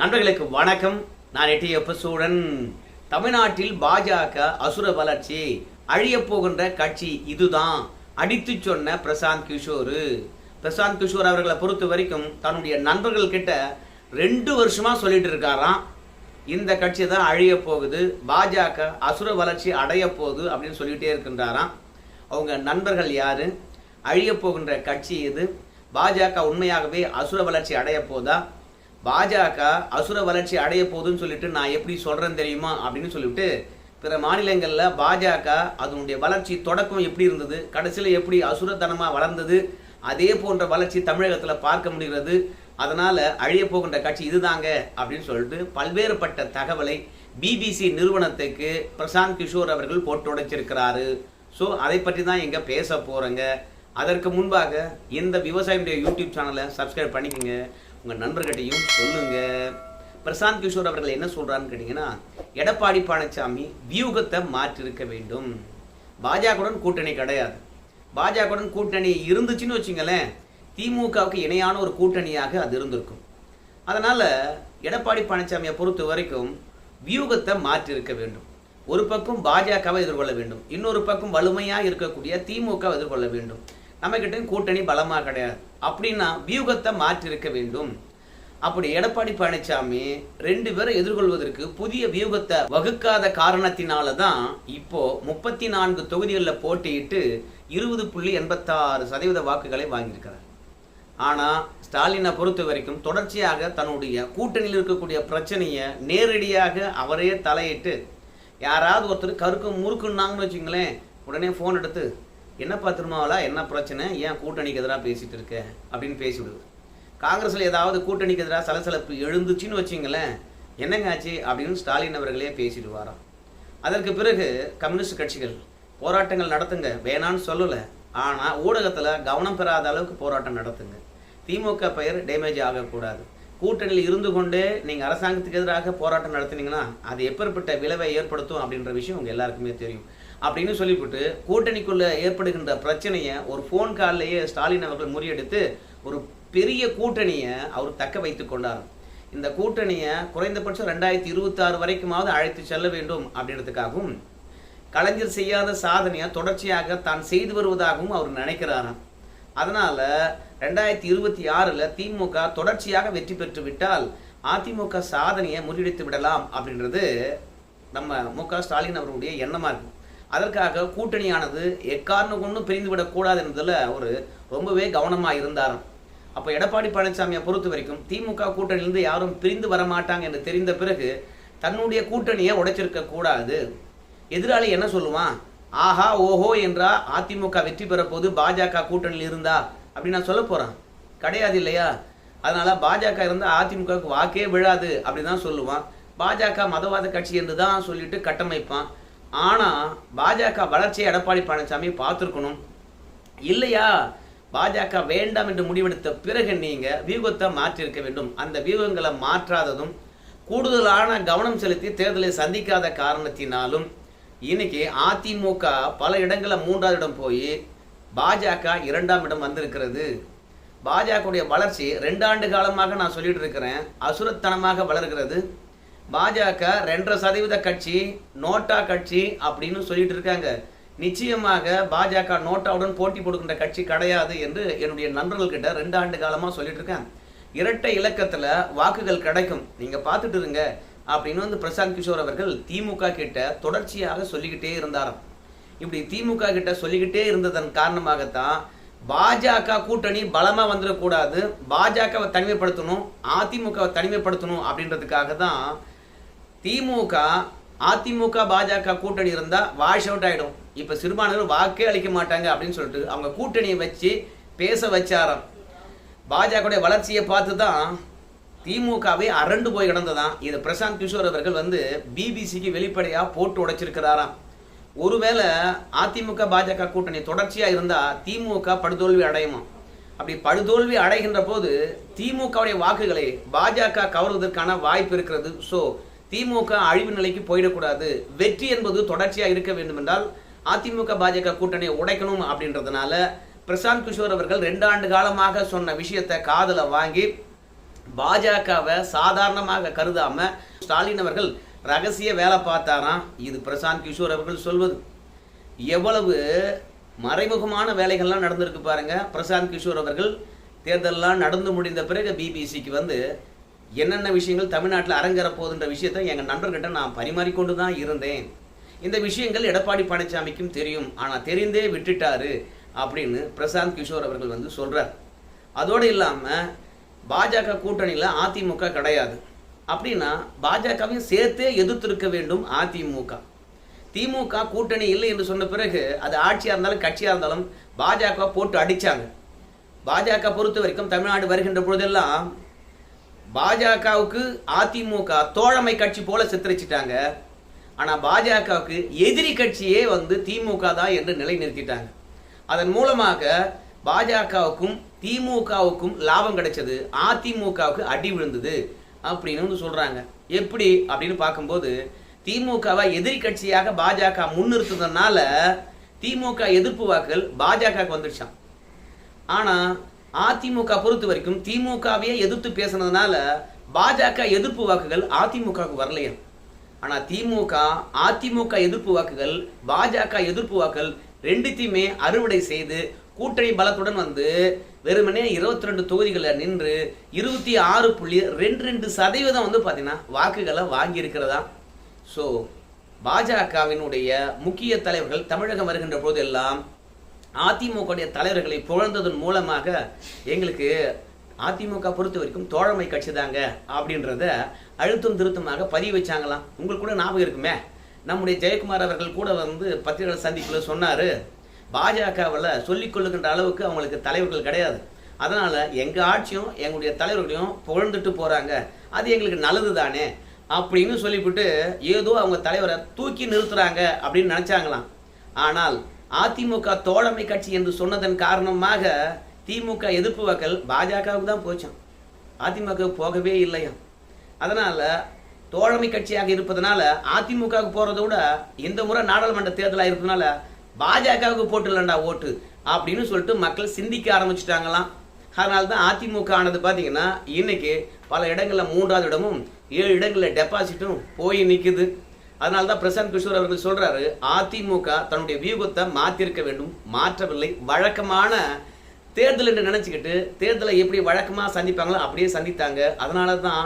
நண்பர்களுக்கு வணக்கம். நான் எட்டியப்பசூடன். தமிழ்நாட்டில் பாஜக அசுர வளர்ச்சி, அழிய போகின்ற கட்சி இதுதான் அடித்து சொன்ன பிரசாந்த் கிஷோர் அவர்களை பொறுத்த வரைக்கும் தன்னுடைய நண்பர்கள் கிட்ட 2 வருஷமா சொல்லிட்டு இருக்காராம், இந்த கட்சி தான் அழிய போகுது, பாஜக அசுர வளர்ச்சி அடைய போகுது அப்படின்னு சொல்லிட்டே இருக்கின்றாராம். அவங்க நண்பர்கள் யாரு, அழிய போகின்ற கட்சி இது, பாஜக உண்மையாகவே அசுர வளர்ச்சி அடைய போதா, பாஜக அசுர வளர்ச்சி அடைய போகுதுன்னு சொல்லிட்டு நான் எப்படி சொல்றேன்னு தெரியுமா அப்படின்னு சொல்லிட்டு பிற மாநிலங்களில் பாஜக அதனுடைய வளர்ச்சி தொடக்கம் எப்படி இருந்தது, கடைசியில் எப்படி அசுரத்தனமாக வளர்ந்தது, அதே போன்ற வளர்ச்சி தமிழகத்தில் பார்க்க முடிகிறது. அதனால அழிய போகின்ற கட்சி இதுதாங்க அப்படின்னு சொல்லிட்டு பல்வேறுபட்ட தகவலை பிபிசி நிறுவனத்துக்கு பிரசாந்த் கிஷோர் அவர்கள் போட்டு உடைச்சிருக்கிறாரு. ஸோ அதை பற்றி தான் இங்கே பேச போகிறேங்க. அதற்கு முன்பாக இந்த விவசாயியுடைய யூடியூப் சேனலை சப்ஸ்கிரைப் பண்ணிக்கோங்க, உங்கள் நண்பர்கிட்டையும் சொல்லுங்க. பிரசாந்த் கிஷோர் அவர்கள் என்ன சொல்கிறான்னு கேட்டிங்கன்னா, எடப்பாடி பழனிசாமி வியூகத்தை மாற்றிருக்க வேண்டும். பாஜகவுடன் கூட்டணி கிடையாது. பாஜகவுடன் கூட்டணி இருந்துச்சுன்னு வச்சுங்களேன், திமுகவுக்கு இணையான ஒரு கூட்டணியாக அது இருந்திருக்கும். அதனால் எடப்பாடி பழனிசாமியை பொறுத்த வரைக்கும் வியூகத்தை மாற்றிருக்க வேண்டும். ஒரு பக்கம் பாஜகவை எதிர்கொள்ள வேண்டும், இன்னொரு பக்கம் வலிமையாக இருக்கக்கூடிய திமுகவை எதிர்கொள்ள வேண்டும். நம்மகிட்ட கூட்டணி பலமாக கிடையாது அப்படின்னா வியூகத்தை மாற்றிருக்க வேண்டும். அப்படி எடப்பாடி பழனிசாமி 2 பேரை எதிர்கொள்வதற்கு புதிய வியூகத்தை வகுக்காத காரணத்தினால தான் இப்போ 34 தொகுதிகளில் போட்டியிட்டு 20.86% வாக்குகளை வாங்கியிருக்கிறார். ஆனால் ஸ்டாலினை பொறுத்த வரைக்கும் தொடர்ச்சியாக தன்னுடைய கூட்டணியில் இருக்கக்கூடிய பிரச்சனையை நேரடியாக அவரே தலையிட்டு, யாராவது ஒருத்தர் கருக்கும் முறுக்குன்னாங்கன்னு வச்சுங்களேன், உடனே ஃபோன் எடுத்து, என்னப்பா திருமாவளா, என்ன பிரச்சனை, ஏன் கூட்டணிக்கு எதிராக பேசிகிட்டு இருக்க அப்படின்னு பேசிவிடுது. காங்கிரஸில் ஏதாவது கூட்டணிக்கு எதிராக சலசலப்பு எழுந்துச்சின்னு வச்சிங்களேன், என்னங்க ஆச்சு அப்படின்னு ஸ்டாலின் அவர்களே பேசிடுவாராம். அதற்கு பிறகு கம்யூனிஸ்ட் கட்சிகள் போராட்டங்கள் நடத்துங்க, வேணான்னு சொல்லலை, ஆனால் ஊடகத்தில் கவனம் பெறாத அளவுக்கு போராட்டம் நடத்துங்க, திமுக பெயர் டேமேஜ் ஆகக்கூடாது, கூட்டணியில் இருந்து கொண்டே நீங்கள் அரசாங்கத்துக்கு எதிராக போராட்டம் நடத்தினீங்கன்னா அது எப்பேற்பட்ட விளைவை ஏற்படுத்தும் அப்படின்ற விஷயம் உங்கள் எல்லாருக்குமே தெரியும் அப்படின்னு சொல்லிவிட்டு கூட்டணிக்குள்ளே ஏற்படுகின்ற பிரச்சனையை ஒரு ஃபோன் கால்லையே ஸ்டாலின் அவர்கள் முறியடித்து ஒரு பெரிய கூட்டணியை அவர் தக்க வைத்து கொண்டார். இந்த கூட்டணியை குறைந்தபட்சம் 2026 வரைக்குமாவது அழைத்து செல்ல வேண்டும் அப்படின்றதுக்காகவும், கலைஞர் செய்யாத சாதனையை தொடர்ச்சியாக தான் செய்து வருவதாகவும் அவர் நினைக்கிறாராம். அதனால் 2026 திமுக தொடர்ச்சியாக வெற்றி பெற்று விட்டால் அதிமுக சாதனையை முறியடித்து விடலாம் அப்படின்றது நம்ம மு.க. ஸ்டாலின் அவருடைய எண்ணமாக இருக்கும். அதற்காக கூட்டணியானது எக்காரணம் கொண்டும் பிரிந்து விடக்கூடாது என்பதில் அவர் ரொம்பவே கவனமாக இருந்தாராம். அப்போ எடப்பாடி பழனிசாமியை பொறுத்த வரைக்கும் திமுக கூட்டணியிலிருந்து யாரும் பிரிந்து வரமாட்டாங்க என்று தெரிந்த பிறகு தன்னுடைய கூட்டணியை உடைச்சிருக்க கூடாது. எதிராளி என்ன சொல்லுவான், ஆஹா ஓஹோ என்றா அதிமுக வெற்றி பெற போது பாஜக கூட்டணியில் இருந்தா அப்படின்னு நான் சொல்ல போகிறேன், கிடையாது இல்லையா? அதனால் பாஜக இருந்தால் அதிமுகவுக்கு வாக்கே விழாது அப்படின்னு தான் சொல்லுவான். பாஜக மதவாத கட்சி என்று தான் சொல்லிட்டு கட்டமைப்பான். ஆனால் பாஜக வளர்ச்சியை எடப்பாடி பழனிசாமி பார்த்துருக்கணும் இல்லையா? பாஜக வேண்டாம் என்று முடிவெடுத்த பிறகு நீங்கள் வியூகத்தை மாற்றியிருக்க வேண்டும். அந்த வியூகங்களை மாற்றாததும் கூடுதலான கவனம் செலுத்தி தேர்தலை சந்திக்காத காரணத்தினாலும் இன்னைக்கு அதிமுக பல இடங்களில் 3ஆவது இடம் போய் பாஜக 2ஆம் இடம் வந்திருக்கிறது. பாஜகவுடைய வளர்ச்சி 2 ஆண்டு காலமாக நான் சொல்லிட்டு இருக்கிறேன், அசுரத்தனமாக வளர்கிறது. பாஜக 2.5% கட்சி, நோட்டா கட்சி அப்படின்னு சொல்லிட்டு இருக்காங்க. நிச்சயமாக பாஜக நோட்டாவுடன் போட்டி போடுகின்ற கட்சி கிடையாது என்று என்னுடைய நண்பர்கள்கிட்ட 2 ஆண்டு காலமாக சொல்லிட்டு இருக்கேன். இரட்டை இலக்கத்தில் வாக்குகள் கிடைக்கும், நீங்கள் பார்த்துட்டு இருங்க அப்படின்னு பிரசாந்த் கிஷோர் அவர்கள் திமுக கிட்ட தொடர்ச்சியாக சொல்லிக்கிட்டே இருந்தாராம். இப்படி திமுக கிட்ட சொல்லிக்கிட்டே இருந்ததன் காரணமாகத்தான் பாஜக கூட்டணி பலமாக வந்துடக்கூடாது, பாஜகவை தனிமைப்படுத்தணும், அதிமுகவை தனிமைப்படுத்தணும் அப்படின்றதுக்காக தான் திமுக அதிமுக பாஜக கூட்டணி இருந்தால் வாஷ் அவுட் ஆகிடும், இப்போ சிறுபான்மையினர் வாக்கே அளிக்க மாட்டாங்க அப்படின்னு சொல்லிட்டு அவங்க கூட்டணியை வச்சு பேச வச்சாராம். பாஜகவுடைய வளர்ச்சியை பார்த்து தான் திமுகவே அரண்டு போய் கிடந்ததான். இது பிரசாந்த் கிஷோர் அவர்கள் பிபிசிக்கு வெளிப்படையாக போட்டு உடைச்சிருக்கிறாராம். ஒருவேளை அதிமுக பாஜக கூட்டணி தொடர்ச்சியாக இருந்தால் திமுக படுதோல்வி அடையுமா? அப்படி படுதோல்வி அடைகின்ற போது திமுகவுடைய வாக்குகளை பாஜக கவர்வதற்கான வாய்ப்பு இருக்கிறது. ஸோ திமுக அழிவு நிலைக்கு போயிடக்கூடாது, வெற்றி என்பது தொடர்ச்சியாக இருக்க வேண்டும் என்றால் அதிமுக பாஜக கூட்டணியை உடைக்கணும் அப்படின்றதுனால பிரசாந்த் கிஷோர் அவர்கள் 2 ஆண்டு காலமாக சொன்ன விஷயத்தை காதல வாங்கி பாஜகவை சாதாரணமாக கருதாம ஸ்டாலின் அவர்கள் ரகசிய வேலை பார்த்தாராம். இது பிரசாந்த் கிஷோர் அவர்கள் சொல்வது. எவ்வளவு மறைமுகமான வேலைகள்லாம் நடந்திருக்கு பாருங்க. பிரசாந்த் கிஷோர் அவர்கள் தேர்தலெலாம் நடந்து முடிந்த பிறகு பிபிசிக்கு வந்து என்னென்ன விஷயங்கள் தமிழ்நாட்டில் அரங்கேற போகுதுன்ற விஷயத்தை எங்கள் நண்பர்கிட்ட நான் பரிமாறிக்கொண்டு தான் இருந்தேன். இந்த விஷயங்கள் எடப்பாடி பழனிசாமிக்கும் தெரியும், ஆனால் தெரிந்தே விட்டுட்டாரு அப்படின்னு பிரசாந்த் கிஷோர் அவர்கள் வந்து சொல்கிறார். அதோடு இல்லாமல் பாஜக கூட்டணியில் அதிமுக கிடையாது அப்படின்னா பாஜகவையும் சேர்த்தே எதிர்த்திருக்க வேண்டும் அதிமுக. திமுக கூட்டணி இல்லை என்று சொன்ன பிறகு அது ஆட்சியாக இருந்தாலும் கட்சியாக இருந்தாலும் பாஜக போட்டு அடித்தாங்க. பாஜக பொறுத்த வரைக்கும் தமிழ்நாடு வருகின்ற பொழுதெல்லாம் பாஜகவுக்கு அதிமுக தோழமை கட்சி போல சித்தரிச்சிட்டாங்க. ஆனால் பாஜகவுக்கு எதிரி கட்சியே வந்து திமுக தான் என்று நிலைநிறுத்திட்டாங்க. அதன் மூலமாக பாஜகவுக்கும் திமுகவுக்கும் லாபம் கிடைச்சது, அதிமுகவுக்கு அடி விழுந்தது அப்படின்னு சொல்றாங்க. எப்படி அப்படின்னு பார்க்கும்போது திமுகவை எதிரி கட்சியாக பாஜக முன்னிறுத்துறதுனால திமுக எதிர்ப்பு வாக்குகள் பாஜகவுக்கு வந்துடுச்சான். ஆனால் அதிமுக பொறுத்த வரைக்கும் திமுகவையே எதிர்த்து பேசுனதுனால பாஜக எதிர்ப்பு வாக்குகள் அதிமுகவுக்கு வரலையா. ஆனால் திமுக அதிமுக எதிர்ப்பு வாக்குகள் பாஜக எதிர்ப்பு வாக்குகள் ரெண்டுத்தையுமே அறுவடை செய்து கூட்டணி பலத்துடன் வந்து வெறுமனே 22 தொகுதிகளில் நின்று 26.22% வந்து பார்த்தீங்கன்னா வாக்குகளை வாங்கியிருக்கிறதா. ஸோ பாஜகவினுடைய முக்கிய தலைவர்கள் தமிழகம் வருகின்ற போதெல்லாம் அதிமுகவுடைய தலைவர்களை புகழ்ந்ததன் மூலமாக எங்களுக்கு அதிமுக பொறுத்த வரைக்கும் தோழமை கட்சி தாங்க அப்படின்றத அழுத்தம் திருத்தமாக பதிவு வச்சாங்களாம். உங்களுக்கு கூட ஞாபகம் இருக்குமே, நம்முடைய ஜெயக்குமார் அவர்கள் கூட வந்து பத்திரிகை சந்திப்பில் சொன்னார், பாஜகவில் சொல்லிக் கொள்ளுகின்ற அளவுக்கு அவங்களுக்கு தலைவர்கள் கிடையாது, அதனால் எங்கள் ஆட்சியும் எங்களுடைய தலைவர்களையும் புகழ்ந்துட்டு போகிறாங்க, அது எங்களுக்கு நல்லது தானே அப்படின்னு சொல்லிவிட்டு ஏதோ அவங்க தலைவரை தூக்கி நிறுத்துறாங்க அப்படின்னு நினச்சாங்களாம். ஆனால் அதிமுக தோழமை கட்சி என்று சொன்னதன் காரணமாக திமுக எதிர்ப்பு வாக்கள் பாஜகவுக்கு தான் போச்சான், அதிமுக போகவே இல்லையா. அதனால் தோழமை கட்சியாக இருப்பதனால அதிமுகவுக்கு போகிறத விட இந்த முறை நாடாளுமன்ற தேர்தலாக இருப்பதனால பாஜகவுக்கு போட்டுலண்டா ஓட்டு அப்படின்னு சொல்லிட்டு மக்கள் சிந்திக்க ஆரம்பிச்சுட்டாங்களாம். அதனால தான் அதிமுக ஆனது பார்த்தீங்கன்னா இன்னைக்கு பல இடங்களில் 3வது இடமும் 7 இடங்களில் டெபாசிட்டும் போய் நிற்குது. அதனால தான் பிரசாந்த் கிஷோர் அவர்கள் சொல்கிறாரு, அதிமுக தன்னுடைய வியூகத்தை மாற்றிருக்க வேண்டும், மாற்றவில்லை. வழக்கமான தேர்தல் என்று நினச்சிக்கிட்டு தேர்தலை எப்படி வழக்கமாக சந்திப்பாங்களோ அப்படியே சந்தித்தாங்க. அதனால தான்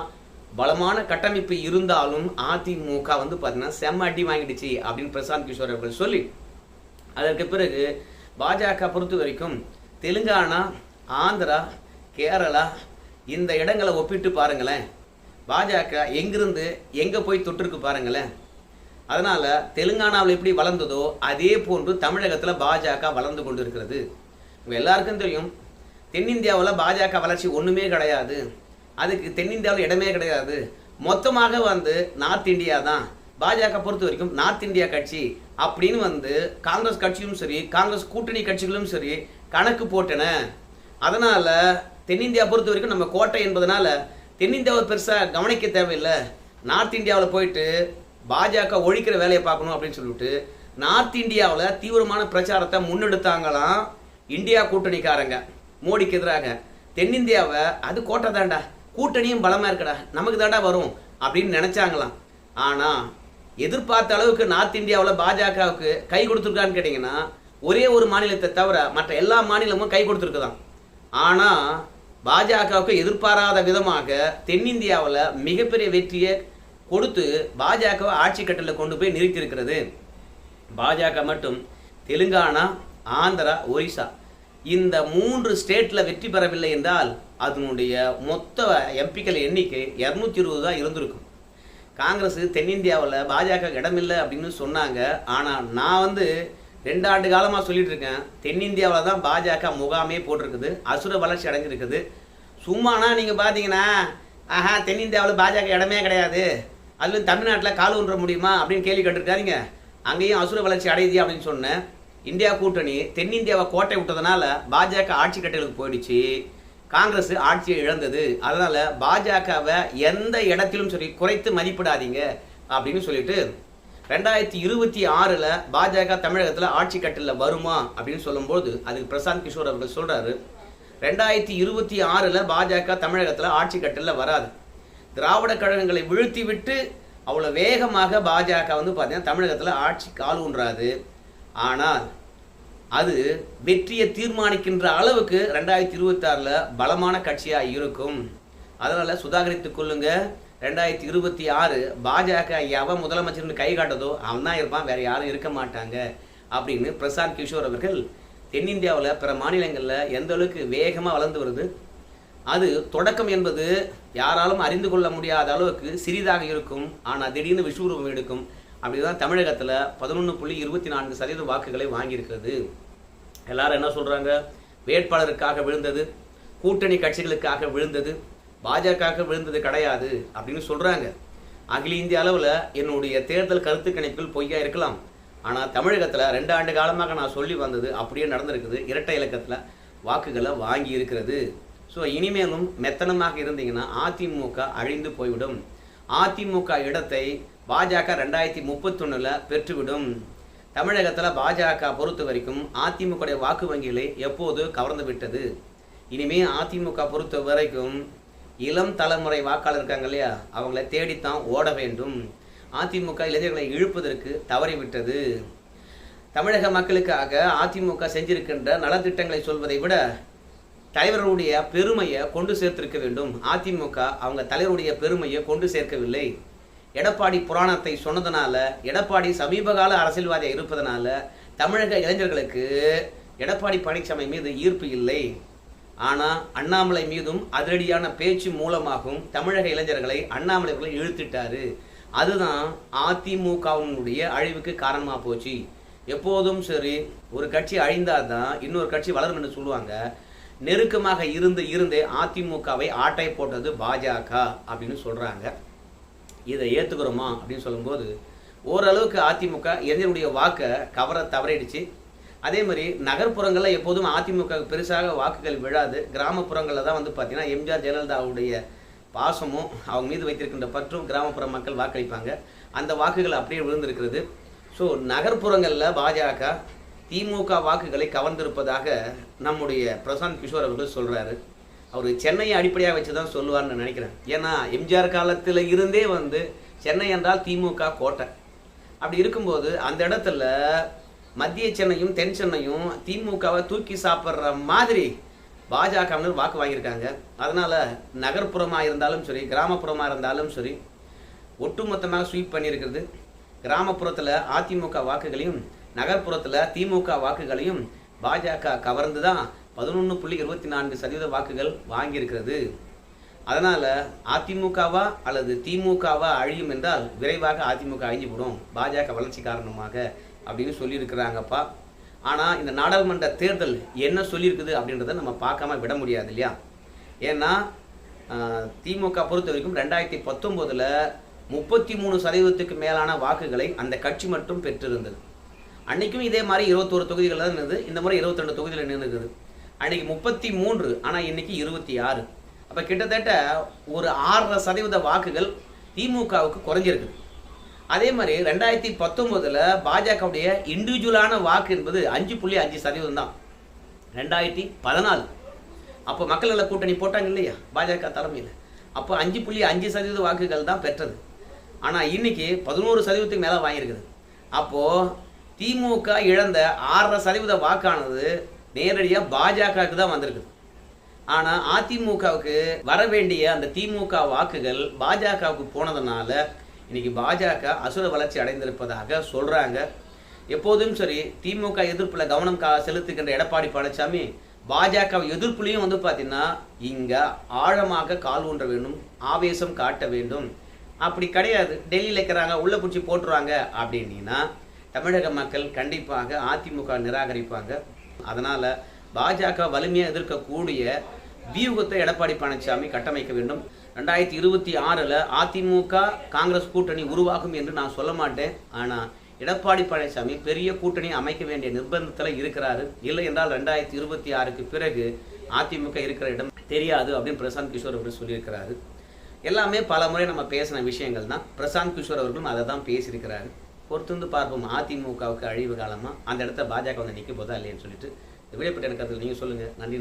பலமான கட்டமைப்பு இருந்தாலும் அதிமுக வந்து பார்த்தீங்கன்னா செம்ம அடி வாங்கிடுச்சு அப்படின்னு பிரசாந்த் கிஷோர் அவர்கள் சொல்லி, அதற்கு பிறகு பாஜக பொறுத்த வரைக்கும் தெலுங்கானா, ஆந்திரா, கேரளா இந்த இடங்களை ஒப்பிட்டு பாருங்களேன், பாஜக எங்கிருந்து எங்கே போய் தொட்டிருக்கு பாருங்களேன். அதனால் தெலுங்கானாவில் எப்படி வளர்ந்ததோ அதே போன்று தமிழகத்தில் பாஜக வளர்ந்து கொண்டு இருக்கிறது. உங்கள் எல்லாருக்கும் தெரியும், தென்னிந்தியாவில் பாஜக வளர்ச்சி ஒன்றுமே கிடையாது, அதுக்கு தென்னிந்தியாவில் இடமே கிடையாது. மொத்தமாக வந்து நார்த் இந்தியா தான் பாஜக பொறுத்த வரைக்கும் நார்த் இந்தியா கட்சி அப்படின்னு வந்து காங்கிரஸ் கட்சியும் சரி காங்கிரஸ் கூட்டணி கட்சிகளும் சரி கணக்கு போட்டன. அதனால் தென்னிந்தியா பொறுத்த வரைக்கும் நம்ம கோட்டை என்பதனால தென்னிந்தியாவை பெருசாக கவனிக்க தேவையில்லை, நார்த் இந்தியாவில் போயிட்டு பாஜக ஒழிக்கிற வேலையை பார்க்கணும் அப்படின்னு சொல்லிட்டு நார்த் இந்தியாவில் தீவிரமான பிரச்சாரத்தை முன்னெடுத்தாங்களாம் இந்தியா கூட்டணிக்காரங்க மோடிக்கு எதிராக. தென்னிந்தியாவை அது கோட்டை தாண்டா, கூட்டணியும் பலமாக இருக்கடா, நமக்கு தாண்டா வரும் அப்படின்னு நினச்சாங்களாம். ஆனால் எதிர்பார்த்த அளவுக்கு நார்த் இந்தியாவில் பாஜகவுக்கு கை கொடுத்துருக்கான்னு கேட்டிங்கன்னா ஒரே ஒரு மாநிலத்தை தவிர மற்ற எல்லா மாநிலமும் கை கொடுத்துருக்குதான். ஆனால் பாஜகவுக்கு எதிர்பாராத விதமாக தென்னிந்தியாவில் மிகப்பெரிய வெற்றியை கொடுத்து பாஜகவை ஆட்சி கட்டலில் கொண்டு போய் நிறுத்தியிருக்கிறது. பாஜக மட்டும் தெலுங்கானா, ஆந்திரா, ஒரிசா இந்த 3 ஸ்டேட்டில் வெற்றி பெறவில்லை என்றால் அதனுடைய மொத்த எம்பிக்கள் எண்ணிக்கை 220 தான் இருந்திருக்கும். காங்கிரஸ் தென்னிந்தியாவில் பாஜக இடமில்லை அப்படின்னு சொன்னாங்க. ஆனால் நான் வந்து 2 ஆண்டு காலமாக சொல்லிட்டு இருக்கேன், தென்னிந்தியாவில் தான் பாஜக முகாமே போட்டிருக்குது, அசுர வளர்ச்சி அடைஞ்சிருக்குது. சும்மானா நீங்கள் பார்த்தீங்கன்னா தென்னிந்தியாவில் பாஜக இடமே கிடையாது, அதுவும் தமிழ்நாட்டில் கால் ஊன்ற முடியுமா அப்படின்னு கேள்வி கேட்டிருக்காருங்க. அங்கேயும் அசுர வளர்ச்சி அடையுது அப்படின்னு சொன்னேன். இந்தியா கூட்டணி தென்னிந்தியாவை கோட்டை விட்டதுனால பாஜக ஆட்சி கட்டலுக்கு போயிடுச்சு, காங்கிரஸ் ஆட்சியை இழந்தது. அதனால் பாஜகவை எந்த இடத்திலும் சரி குறைத்து மதிப்பிடாதீங்க அப்படின்னு சொல்லிட்டு 2026 பாஜக தமிழகத்தில் ஆட்சி கட்டலில் வருமா அப்படின்னு சொல்லும்போது அதுக்கு பிரசாந்த் கிஷோர் அவர்கள் சொல்கிறாரு, 2026 பாஜக தமிழகத்தில் ஆட்சி கட்டலில் வராது. திராவிட கழகங்களை வீழ்த்தி விட்டு அவ்வளோ வேகமாக பாஜக வந்து பார்த்தீங்கன்னா தமிழகத்தில் ஆட்சி கால் ஊன்றாது. ஆனால் அது வெற்றியை தீர்மானிக்கின்ற அளவுக்கு 2026 பலமான கட்சியாக இருக்கும். அதனால் சுதாகரித்துக் கொள்ளுங்க. 2026 பாஜக எவன் முதலமைச்சர்னு கை காட்டதோ அவன் தான் இருப்பான், வேற யாரும் இருக்க மாட்டாங்க அப்படின்னு பிரசாந்த் கிஷோர் அவர்கள் தென்னிந்தியாவில் பிற மாநிலங்களில் எந்த அளவுக்கு வேகமாக வளர்ந்து வருது, அது தொடக்கம் என்பது யாராலும் அறிந்து கொள்ள முடியாத அளவுக்கு சிறிதாக இருக்கும், ஆனால் திடீர்னு விஸ்வரூபம் எடுக்கும். அப்படிதான் தமிழகத்தில் 11.24% வாக்குகளை வாங்கியிருக்கிறது. எல்லாரும் என்ன சொல்கிறாங்க, வேட்பாளருக்காக விழுந்தது, கூட்டணி கட்சிகளுக்காக விழுந்தது, பாஜக விழுந்தது கிடையாது அப்படின்னு சொல்கிறாங்க. அகில இந்திய அளவில் என்னுடைய தேர்தல் கருத்து கணிப்புகள் பொய்யா இருக்கலாம், ஆனால் தமிழகத்தில் 2 ஆண்டு காலமாக நான் சொல்லி வந்தது அப்படியே நடந்திருக்குது. இரட்டை இலக்கத்தில் வாக்குகளை வாங்கி இருக்கிறது. ஸோ இனிமேலும் மெத்தனமாக இருந்தீங்கன்னா அதிமுக அழிந்து போய்விடும். அதிமுக இடத்தை பாஜக 2031 பெற்றுவிடும். தமிழகத்தில் பாஜக பொறுத்த வரைக்கும் அதிமுக வாக்கு வங்கிகளை எப்போது கவர்ந்து விட்டது. இனிமேல் அதிமுக பொறுத்த வரைக்கும் இளம் தலைமுறை வாக்காளர் இருக்காங்க இல்லையா, அவங்கள தேடித்தான் ஓட வேண்டும். அதிமுக இளைஞர்களை இழுப்பதற்கு தவறிவிட்டது. தமிழக மக்களுக்காக அதிமுக செஞ்சிருக்கின்ற நலத்திட்டங்களை சொல்வதை விட தலைவர்களுடைய பெருமையை கொண்டு சேர்த்திருக்க வேண்டும். அதிமுக அவங்க தலைவருடைய பெருமையை கொண்டு சேர்க்கவில்லை. எடப்பாடி புராணத்தை சொன்னதுனால, எடப்பாடி சமீபகால அரசியல்வாதியாக இருப்பதனால தமிழக இளைஞர்களுக்கு எடப்பாடி பழனிசாமி மீது ஈர்ப்பு இல்லை. ஆனால் அண்ணாமலை மீதும் அதிரடியான பேச்சு மூலமாகவும் தமிழக இளைஞர்களை அண்ணாமலை அவர்களை இழுத்துட்டாரு. அதுதான் அதிமுகவினுடைய அழிவுக்கு காரணமாக போச்சு. எப்போதும் சரி, ஒரு கட்சி அழிந்தாதான் இன்னொரு கட்சி வளரும் என்று சொல்லுவாங்க. நெருக்கமாக இருந்தே அதிமுகவை ஆட்டை போட்டது பாஜக அப்படின்னு சொல்கிறாங்க. இதை ஏற்றுக்கிறோமா அப்படின்னு சொல்லும்போது ஓரளவுக்கு அதிமுக இளைஞருடைய வாக்கை கவர தவறிடுச்சு. அதே மாதிரி நகர்ப்புறங்களில் எப்போதும் அதிமுக பெருசாக வாக்குகள் விழாது. கிராமப்புறங்களில் தான் வந்து பார்த்தீங்கன்னா எம்ஜிஆர் ஜெயலலிதாவுடைய பாசமும் அவங்க மீது வைத்திருக்கின்ற பற்றும் கிராமப்புற மக்கள் வாக்களிப்பாங்க. அந்த வாக்குகள் அப்படியே விழுந்திருக்கிறது. ஸோ நகர்ப்புறங்களில் பாஜக திமுக வாக்குகளை கவர்ந்திருப்பதாக நம்முடைய பிரசாந்த் கிஷோர் அவர்கள் சொல்கிறாரு. அவர் சென்னையை அடிப்படையாக வச்சு தான் சொல்லுவார்னு நினைக்கிறேன். ஏன்னா எம்ஜிஆர் காலத்தில் இருந்தே வந்து சென்னை என்றால் திமுக கோட்டை. அப்படி இருக்கும்போது அந்த இடத்துல மத்திய சென்னையும் தென் சென்னையும் திமுகவை தூக்கி சாப்பிட்ற மாதிரி பாஜகவினர் வாக்கு வாங்கியிருக்காங்க. அதனால் நகர்ப்புறமாக இருந்தாலும் சரி, கிராமப்புறமாக இருந்தாலும் சரி, ஒட்டுமொத்தமாக ஸ்வீப் பண்ணியிருக்கிறது. கிராமப்புறத்தில் அதிமுக வாக்குகளையும் நகர்ப்புறத்தில் திமுக வாக்குகளையும் பாஜக கவர்ந்து தான் 11.24% வாக்குகள் வாங்கியிருக்கிறது. அதனால் அதிமுகவா அல்லது திமுகவா அழியும் என்றால் விரைவாக அதிமுக அழிஞ்சுவிடும் பாஜக வளர்ச்சி காரணமாக அப்படின்னு சொல்லியிருக்கிறாங்கப்பா. ஆனால் இந்த நாடாளுமன்ற தேர்தல் என்ன சொல்லியிருக்குது அப்படின்றத நம்ம பார்க்காம விட முடியாது இல்லையா. ஏன்னா திமுக பொறுத்த வரைக்கும் 2019 33% மேலான வாக்குகளை அந்த கட்சி மட்டும் பெற்றிருந்தது. அன்றைக்கும் இதே மாதிரி 21 தொகுதிகள் தான் இருந்தது. இந்த முறை 22 தொகுதியில் நின்றுக்குது. அன்றைக்கி 33, ஆனால் இன்றைக்கி 26. அப்போ கிட்டத்தட்ட ஒரு 6% வாக்குகள் திமுகவுக்கு குறைஞ்சிருக்குது. அதே மாதிரி 2019 பாஜகவுடைய இண்டிவிஜுவலான வாக்கு என்பது 5.5% தான். 2014 அப்போ மக்கள் நல கூட்டணி போட்டாங்க இல்லையா பாஜக தலைமையில், அப்போ 5.5% வாக்குகள் தான் பெற்றது. ஆனால் இன்னைக்கு 11% மேலே வாங்கியிருக்குது. அப்போது திமுக இழந்த 6% வாக்கானது நேரடியாக பாஜகவுக்கு தான் வந்திருக்குது. ஆனால் அதிமுகவுக்கு வர வேண்டிய அந்த திமுக வாக்குகள் பாஜகவுக்கு போனதுனால இன்னைக்கு பாஜக அசுர வளர்ச்சி அடைந்திருப்பதாக சொல்கிறாங்க. எப்போதும் சரி, திமுக எதிர்ப்பில் கவனம் செலுத்துகின்ற எடப்பாடி பழனிசாமி பாஜக எதிர்ப்புலையும் வந்து பார்த்தீங்கன்னா இங்கே ஆழமாக கால் ஊன்ற வேண்டும், ஆவேசம் காட்ட வேண்டும். அப்படி கிடையாது, டெல்லியில் இருக்கிறாங்க உள்ள பிடிச்சி போட்டுருவாங்க அப்படின்னா தமிழக மக்கள் கண்டிப்பாக அதிமுக நிராகரிப்பாங்க. அதனால் பாஜக வலிமையாக எதிர்க்கக்கூடிய வியூகத்தை எடப்பாடி பழனிசாமி கட்டமைக்க வேண்டும். 2026 அதிமுக காங்கிரஸ் கூட்டணி உருவாகும் என்று நான் சொல்ல மாட்டேன். ஆனால் எடப்பாடி பழனிசாமி பெரிய கூட்டணி அமைக்க வேண்டிய நிர்பந்தத்தில் இருக்கிறாரு. இல்லை என்றால் 2026க்கு பிறகு அதிமுக இருக்கிற இடம் தெரியாது அப்படின்னு பிரசாந்த் கிஷோர் அவர்கள் சொல்லியிருக்கிறாரு. எல்லாமே பல முறை நம்ம பேசின விஷயங்கள் தான். பிரசாந்த் கிஷோர் அவர்களும் அதை தான் பேசியிருக்கிறாரு. பொறுத்து பார்ப்போம் அதிமுகவுக்கு அழிவு காலமாக அந்த இடத்த பாஜக வந்து நிற்க போதா இல்லைன்னு சொல்லிட்டு. இந்த வீடியோ பற்றி எனக்கு நீங்கள் சொல்லுங்கள். நன்றி.